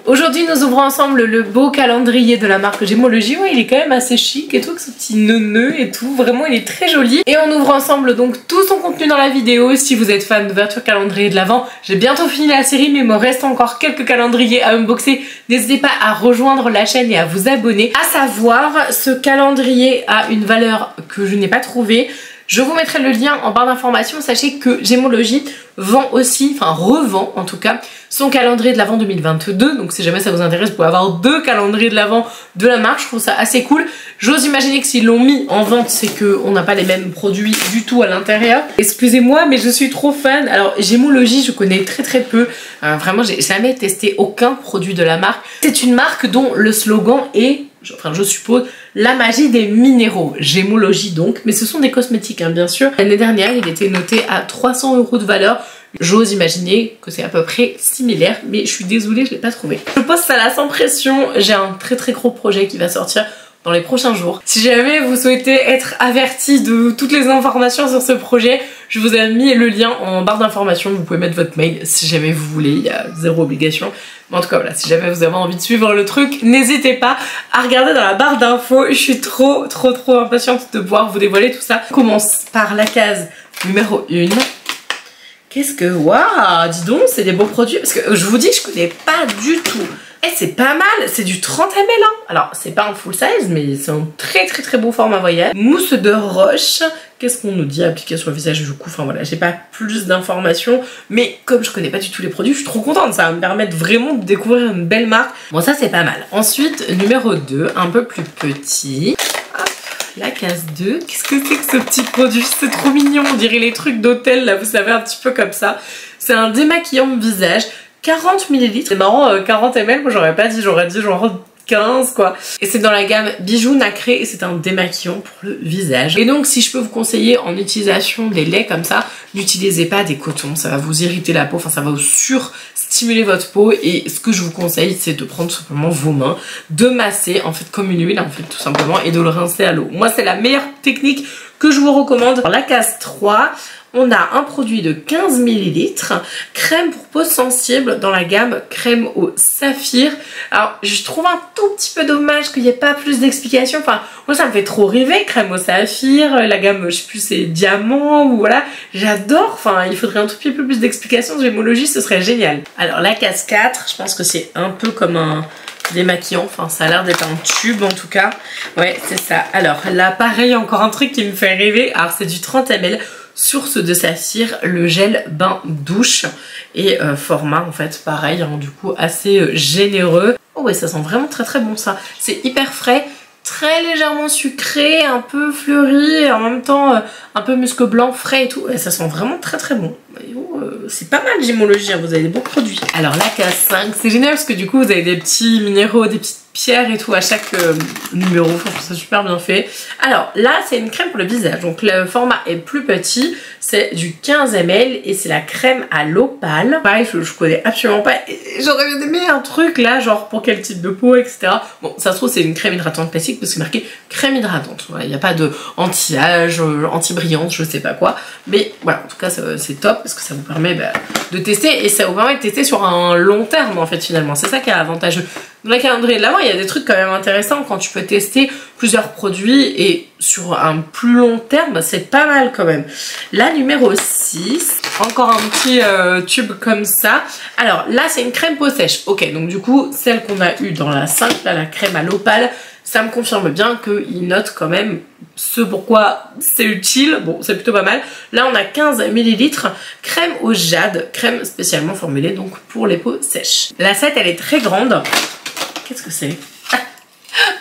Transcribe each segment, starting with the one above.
Aujourd'hui nous ouvrons ensemble le beau calendrier de la marque Gemology. Ouais, il est quand même assez chic et tout, avec ce petit nœud et tout, vraiment il est très joli. Et on ouvre ensemble donc tout son contenu dans la vidéo. Si vous êtes fan d'ouverture calendrier de l'Avent, j'ai bientôt fini la série mais il me reste encore quelques calendriers à unboxer. N'hésitez pas à rejoindre la chaîne et à vous abonner. À savoir, ce calendrier a une valeur que je n'ai pas trouvée. Je vous mettrai le lien en barre d'informations. Sachez que Gemology vend aussi, enfin revend en tout cas, son calendrier de l'Avent 2022. Donc si jamais ça vous intéresse, vous pouvez avoir 2 calendriers de l'Avent de la marque. Je trouve ça assez cool. J'ose imaginer que s'ils l'ont mis en vente, c'est qu'on n'a pas les mêmes produits du tout à l'intérieur. Excusez-moi, mais je suis trop fan. Alors Gemology, je connais très peu. Vraiment, j'ai jamais testé aucun produit de la marque. C'est une marque dont le slogan est, enfin je suppose, la magie des minéraux. Gemology donc, mais ce sont des cosmétiques hein, bien sûr. L'année dernière il était noté à 300 € de valeur. J'ose imaginer que c'est à peu près similaire, mais je suis désolée, je l'ai pas trouvé. Je poste ça là sans pression, j'ai un très gros projet qui va sortir dans les prochains jours. Si jamais vous souhaitez être averti de toutes les informations sur ce projet, je vous ai mis le lien en barre d'informations. Vous pouvez mettre votre mail si jamais vous voulez, il y a zéro obligation. Mais en tout cas voilà, si jamais vous avez envie de suivre le truc, n'hésitez pas à regarder dans la barre d'infos. Je suis trop impatiente de pouvoir vous dévoiler tout ça. On commence par la case numéro 1. Qu'est-ce que... Waouh, dis donc, c'est des beaux produits. Parce que je vous dis, je connais pas du tout. Et c'est pas mal, c'est du 30 ml. Hein. Alors, c'est pas un full size, mais c'est un très beau format voyage. Mousse de roche. Qu'est-ce qu'on nous dit? Appliquer sur le visage du coup. Enfin voilà, j'ai pas plus d'informations. Mais comme je connais pas du tout les produits, je suis trop contente. Ça va me permettre vraiment de découvrir une belle marque. Bon, ça c'est pas mal. Ensuite, numéro 2, un peu plus petit. La case 2, qu'est-ce que c'est que ce petit produit? C'est trop mignon, on dirait les trucs d'hôtel là, vous savez, un petit peu comme ça. C'est un démaquillant visage, 40 ml. C'est marrant, 40 ml, moi j'aurais pas dit, j'aurais dit genre 15 quoi. Et c'est dans la gamme bijoux nacré et c'est un démaquillant pour le visage. Et donc si je peux vous conseiller en utilisation des laits comme ça, n'utilisez pas des cotons, ça va vous irriter la peau, enfin ça va vous surstimuler votre peau. Et ce que je vous conseille c'est de prendre simplement vos mains, de masser en fait comme une huile en fait tout simplement et de le rincer à l'eau. Moi c'est la meilleure technique que je vous recommande. Dans la case 3, on a un produit de 15 ml, crème pour peau sensible dans la gamme crème au saphir. Alors je trouve un tout petit peu dommage qu'il n'y ait pas plus d'explications. Enfin moi ça me fait trop rêver, crème au saphir, la gamme je sais plus c'est diamant ou voilà. J'adore, enfin il faudrait un tout petit peu plus d'explications de Gemology, ce serait génial. Alors la case 4, je pense que c'est un peu comme un démaquillant, enfin ça a l'air d'être un tube en tout cas. Ouais c'est ça. Alors là pareil, encore un truc qui me fait rêver. Alors c'est du 30 ml. Source de saphir, le gel bain douche et format en fait pareil hein, du coup assez généreux. Oh ouais, ça sent vraiment très bon ça. C'est hyper frais, très légèrement sucré, un peu fleuri et en même temps un peu musc blanc frais et tout. Et ça sent vraiment très bon. C'est pas mal Gemology, hein, vous avez des beaux produits. Alors la case 5, c'est génial parce que du coup vous avez des petits minéraux, des petites pierres et tout à chaque numéro, enfin je trouve ça super bien fait. Alors là c'est une crème pour le visage, donc le format est plus petit, c'est du 15 ml et c'est la crème à l'opale. Pareil, je connais absolument pas, j'aurais bien aimé un truc là, genre pour quel type de peau, etc. Bon, ça se trouve c'est une crème hydratante classique parce que c'est marqué crème hydratante, il n'y a pas de anti-âge, anti-brillante, je sais pas quoi, mais voilà, en tout cas c'est top parce que ça vous permet de tester et ça vous permet de tester sur un long terme en fait finalement, c'est ça qui est avantageux. Dans la calendrier de l'Avent, il y a des trucs quand même intéressants quand tu peux tester plusieurs produits et sur un plus long terme, c'est pas mal quand même. La numéro 6, encore un petit tube comme ça. Alors là, c'est une crème peau sèche. Ok, donc du coup, celle qu'on a eue dans la 5, là, la crème à l'opale, ça me confirme bien qu'il note quand même ce pourquoi c'est utile. Bon, c'est plutôt pas mal. Là, on a 15 ml, crème au jade, crème spécialement formulée donc pour les peaux sèches. La 7, elle est très grande. Qu'est-ce que c'est?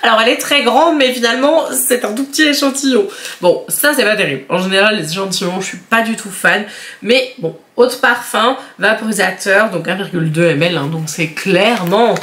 Alors elle est très grande mais finalement c'est un tout petit échantillon. Bon ça c'est pas terrible. En général les échantillons je suis pas du tout fan. Mais bon, eau de parfum, vaporisateur, donc 1,2 ml hein, donc c'est clairement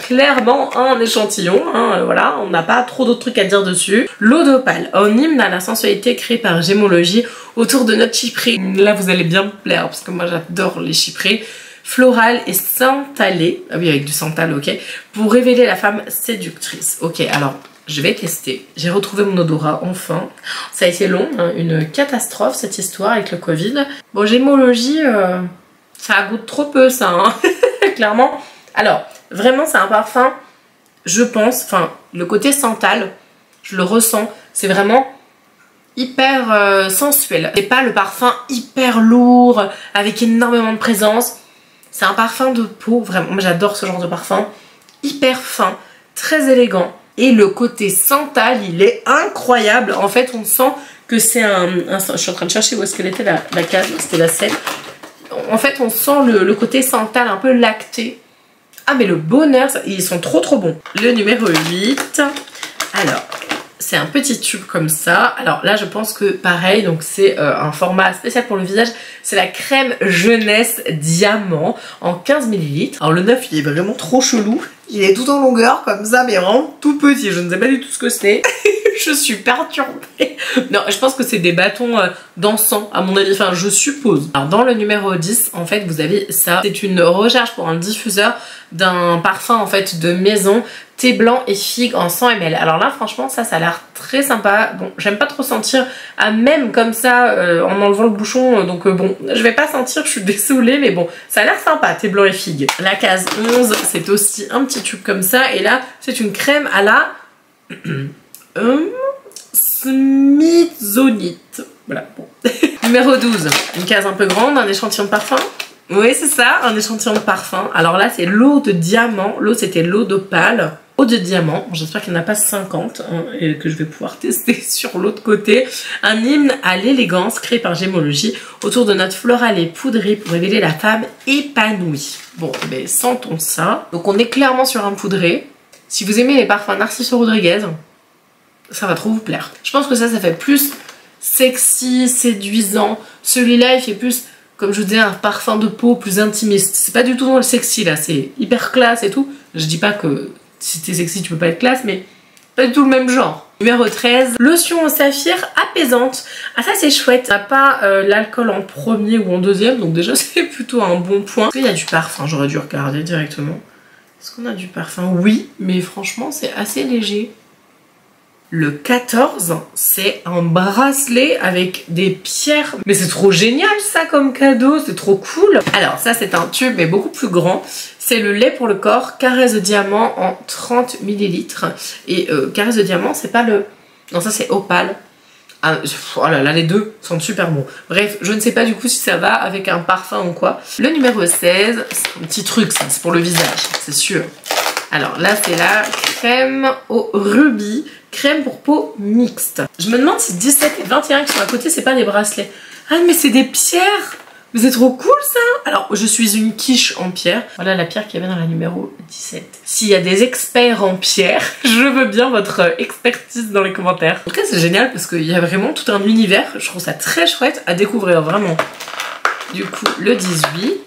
un échantillon hein, voilà, on n'a pas trop d'autres trucs à dire dessus. L'eau d'opale, un hymne à la sensualité créée par Gemology autour de notre chyprée. Là vous allez bien me plaire parce que moi j'adore les chyprées. Floral et santalé, ah oui avec du santal, ok, pour révéler la femme séductrice. Ok, alors je vais tester. J'ai retrouvé mon odorat enfin. Ça a été long, hein, une catastrophe cette histoire avec le Covid. Bon Gemology, ça goûte trop peu ça, hein. Clairement. Alors Vraiment, c'est un parfum, je pense, enfin, le côté santal, je le ressens. C'est vraiment hyper sensuel. C'est pas le parfum hyper lourd, avec énormément de présence. C'est un parfum de peau, vraiment, moi j'adore ce genre de parfum. Hyper fin, très élégant. Et le côté santal, il est incroyable. En fait, on sent que c'est je suis en train de chercher où est-ce qu'elle était la case, c'était la selle. En fait, on sent le côté santal un peu lacté. Ah, mais le bonheur, ils sont trop bons. Le numéro 8. Alors, c'est un petit tube comme ça. Alors là, je pense que pareil, donc c'est un format spécial pour le visage. C'est la crème jeunesse diamant en 15 ml. Alors le neuf, il est vraiment trop chelou. Il est tout en longueur comme ça, mais vraiment tout petit. Je ne sais pas du tout ce que c'est. Je suis perturbée. Non, je pense que c'est des bâtons d'encens, à mon avis. Enfin, je suppose. Alors, dans le numéro 10, en fait, vous avez ça. C'est une recharge pour un diffuseur d'un parfum, en fait, de maison. Thé blanc et figue en 100 ml. Alors là, franchement, ça a l'air très sympa. Bon, j'aime pas trop sentir, même comme ça, en enlevant le bouchon. Donc bon, je vais pas sentir, je suis désolée, mais bon, ça a l'air sympa, thé blanc et figue. La case 11, c'est aussi un petit tube comme ça. Et là, c'est une crème à la... Smithsonite. Voilà, bon. Numéro 12, une case un peu grande, un échantillon de parfum. Oui, c'est ça, un échantillon de parfum. Alors là, c'est l'eau de diamant. L'eau, c'était l'eau d'opale. Eau de diamant. Bon, j'espère qu'il n'y en a pas 50 hein, et que je vais pouvoir tester sur l'autre côté. Un hymne à l'élégance créé par Gemology autour de notes florales et poudrées pour révéler la femme épanouie. Bon, mais sentons ça. Donc, on est clairement sur un poudré. Si vous aimez les parfums Narciso Rodriguez, ça va trop vous plaire. Je pense que ça fait plus sexy, séduisant. Celui-là, il fait plus... Comme je vous disais, un parfum de peau plus intimiste. C'est pas du tout dans le sexy là, c'est hyper classe et tout. Je dis pas que si t'es sexy tu peux pas être classe, mais pas du tout le même genre. Numéro 13, lotion au saphir apaisante. Ah ça c'est chouette, ça n'a pas l'alcool en premier ou en deuxième, donc déjà c'est plutôt un bon point. Est-ce qu'il y a du parfum? J'aurais dû regarder directement. Est-ce qu'on a du parfum? Oui, mais franchement c'est assez léger. Le 14, c'est un bracelet avec des pierres. Mais c'est trop génial ça comme cadeau, c'est trop cool. Alors ça c'est un tube mais beaucoup plus grand. C'est le lait pour le corps, caresse de diamant en 30 ml. Et caresse de diamant, c'est pas le... Non, ça c'est opale. Ah, oh là là, les deux sont super bons. Bref, je ne sais pas du coup si ça va avec un parfum ou quoi. Le numéro 16, c'est un petit truc ça, c'est pour le visage, c'est sûr. Alors là c'est la crème au rubis, crème pour peau mixte. Je me demande si 17 et 21 qui sont à côté c'est pas des bracelets. Ah mais c'est des pierres. Mais c'est trop cool ça. Alors je suis une quiche en pierre. Voilà la pierre qu'il y avait dans la numéro 17. S'il y a des experts en pierre, je veux bien votre expertise dans les commentaires. En tout cas c'est génial parce qu'il y a vraiment tout un univers. Je trouve ça très chouette à découvrir vraiment. Du coup le 18.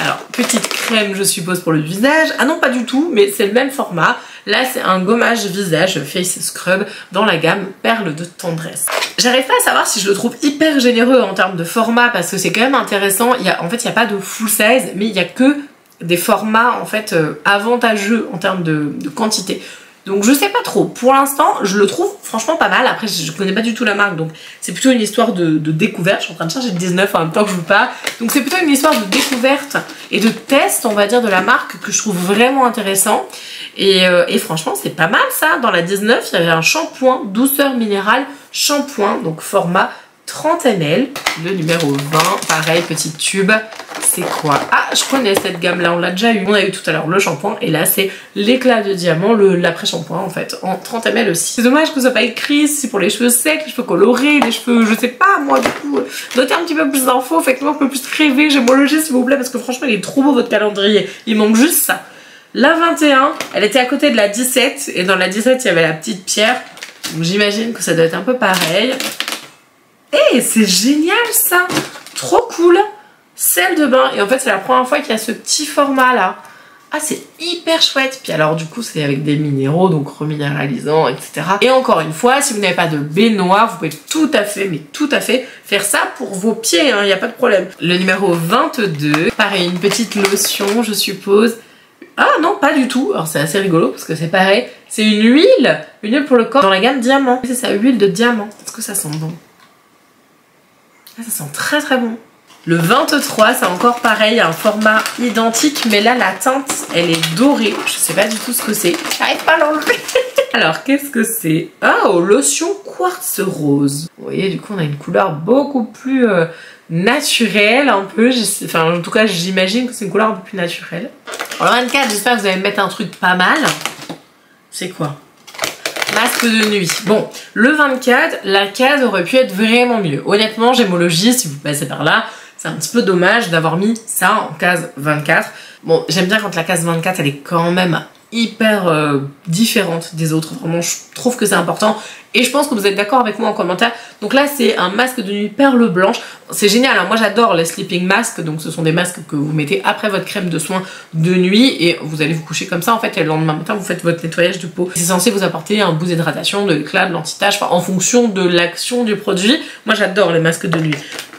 Alors, petite crème, je suppose, pour le visage. Ah non, pas du tout, mais c'est le même format. Là, c'est un gommage visage Face Scrub dans la gamme Perle de tendresse. J'arrive pas à savoir si je le trouve hyper généreux en termes de format, parce que c'est quand même intéressant. En fait, il n'y a pas de full size, mais il n'y a que des formats, en fait, avantageux en termes de quantité. Donc je sais pas trop, pour l'instant je le trouve franchement pas mal. Après je connais pas du tout la marque, donc c'est plutôt une histoire de découverte. Je suis en train de chercher le 19 en même temps que je vous parle. Donc c'est plutôt une histoire de découverte et de test on va dire de la marque que je trouve vraiment intéressant. Et franchement c'est pas mal ça. Dans la 19 il y avait un shampoing douceur minérale shampoing, donc format 30 ml. Le numéro 20, pareil, petit tube. C'est quoi? Ah, je connais cette gamme là, on l'a déjà eu. On a eu tout à l'heure le shampoing et là c'est l'éclat de diamant, l'après-shampoing en fait, en 30 ml aussi. C'est dommage que ça soit pas écrit, c'est pour les cheveux secs, les cheveux colorés, les cheveux, je sais pas moi du coup. Notez un petit peu plus d'infos, faites-moi un peu plus rêver, Gemology s'il vous plaît, parce que franchement il est trop beau votre calendrier. Il manque juste ça. La 21, elle était à côté de la 17 et dans la 17 il y avait la petite pierre. Donc j'imagine que ça doit être un peu pareil. Eh, c'est génial ça! Trop cool! Sel de bain, et en fait c'est la première fois qu'il y a ce petit format là. Ah c'est hyper chouette. Puis alors du coup c'est avec des minéraux, donc reminéralisants, etc. Et encore une fois, si vous n'avez pas de baignoire, vous pouvez tout à fait, mais tout à fait, faire ça pour vos pieds, il n'y a pas de problème. Le numéro 22, pareil, une petite lotion je suppose. Ah non, pas du tout. Alors c'est assez rigolo parce que c'est pareil, c'est une huile pour le corps dans la gamme diamant. C'est ça, huile de diamant. Est-ce que ça sent bon? Ah, ça sent très très bon. Le 23, c'est encore pareil, un format identique, mais là la teinte elle est dorée. Je sais pas du tout ce que c'est. J'arrive pas à l'enlever. Alors qu'est-ce que c'est? Ah, lotion quartz rose. Vous voyez, du coup on a une couleur beaucoup plus naturelle un peu. Enfin en tout cas j'imagine que c'est une couleur un peu plus naturelle. Alors le 24, j'espère que vous allez me mettre un truc pas mal. C'est quoi? Masque de nuit. Bon, le 24, la case aurait pu être vraiment mieux. Honnêtement, Gémologie, si vous passez par là, c'est un petit peu dommage d'avoir mis ça en case 24. Bon, j'aime bien quand la case 24, elle est quand même hyper différente des autres. Vraiment, je trouve que c'est important. Et je pense que vous êtes d'accord avec moi en commentaire. Donc là, c'est un masque de nuit perle blanche. C'est génial, hein. Moi j'adore les sleeping masks. Donc ce sont des masques que vous mettez après votre crème de soin de nuit. Et vous allez vous coucher comme ça en fait. Et le lendemain matin, vous faites votre nettoyage de peau. C'est censé vous apporter un boost d'hydratation, de l'éclat, de l'anti-tache. Enfin, en fonction de l'action du produit. Moi j'adore les masques de nuit.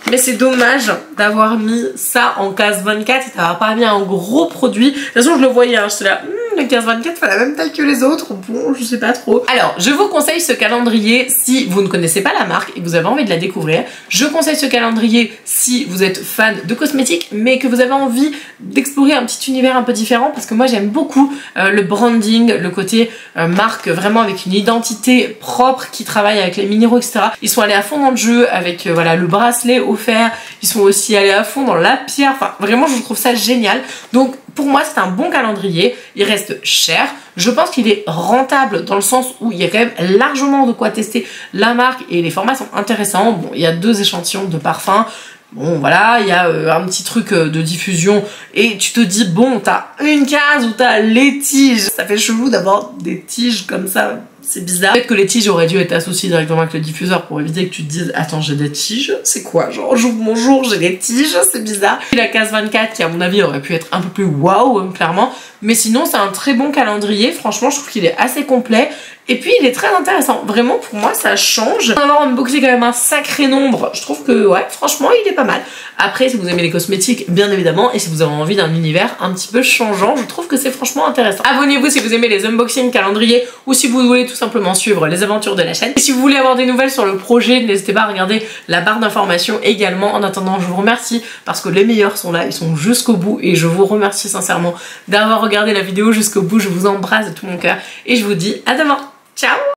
Mais c'est dommage d'avoir mis ça en case 24 et d'avoir pas mis un gros produit. De toute façon, je le voyais, hein, j'étais là, le case 24 fait la même taille que les autres. Bon, je sais pas trop. Alors, je vous conseille ce calendrier si vous ne connaissez pas la marque et que vous avez envie de la découvrir. Je conseille ce calendrier si vous êtes fan de cosmétiques, mais que vous avez envie d'explorer un petit univers un peu différent, parce que moi j'aime beaucoup le branding, le côté marque vraiment avec une identité propre qui travaille avec les minéraux, etc. Ils sont allés à fond dans le jeu avec voilà le bracelet offert. Ils sont aussi allés à fond dans la pierre. Enfin, vraiment, je trouve ça génial. Donc, pour moi, c'est un bon calendrier. Il reste cher. Je pense qu'il est rentable dans le sens où il y a quand même largement de quoi tester la marque et les formats sont intéressants. Bon, il y a 2 échantillons de parfum. Bon, voilà, il y a un petit truc de diffusion et tu te dis, bon, t'as une case où t'as les tiges. Ça fait chelou d'avoir des tiges comme ça. C'est bizarre. Peut-être que les tiges auraient dû être associées directement avec le diffuseur pour éviter que tu te dises, attends, j'ai des tiges, c'est quoi? Genre, j'ouvre mon jour, j'ai des tiges, c'est bizarre. Et la case 24 qui, à mon avis, aurait pu être un peu plus waouh, clairement. Mais sinon, c'est un très bon calendrier. Franchement, je trouve qu'il est assez complet. Et puis, il est très intéressant. Vraiment, pour moi, ça change. D'avoir unboxé quand même un sacré nombre, je trouve que, ouais, franchement, il est pas mal. Après, si vous aimez les cosmétiques, bien évidemment, et si vous avez envie d'un univers un petit peu changeant, je trouve que c'est franchement intéressant. Abonnez-vous si vous aimez les unboxings, calendriers, ou si vous voulez tout simplement suivre les aventures de la chaîne. Et si vous voulez avoir des nouvelles sur le projet, n'hésitez pas à regarder la barre d'informations également. En attendant, je vous remercie parce que les meilleurs sont là, ils sont jusqu'au bout, et je vous remercie sincèrement d'avoir regardé la vidéo jusqu'au bout. Je vous embrasse de tout mon cœur, et je vous dis à demain. Ciao!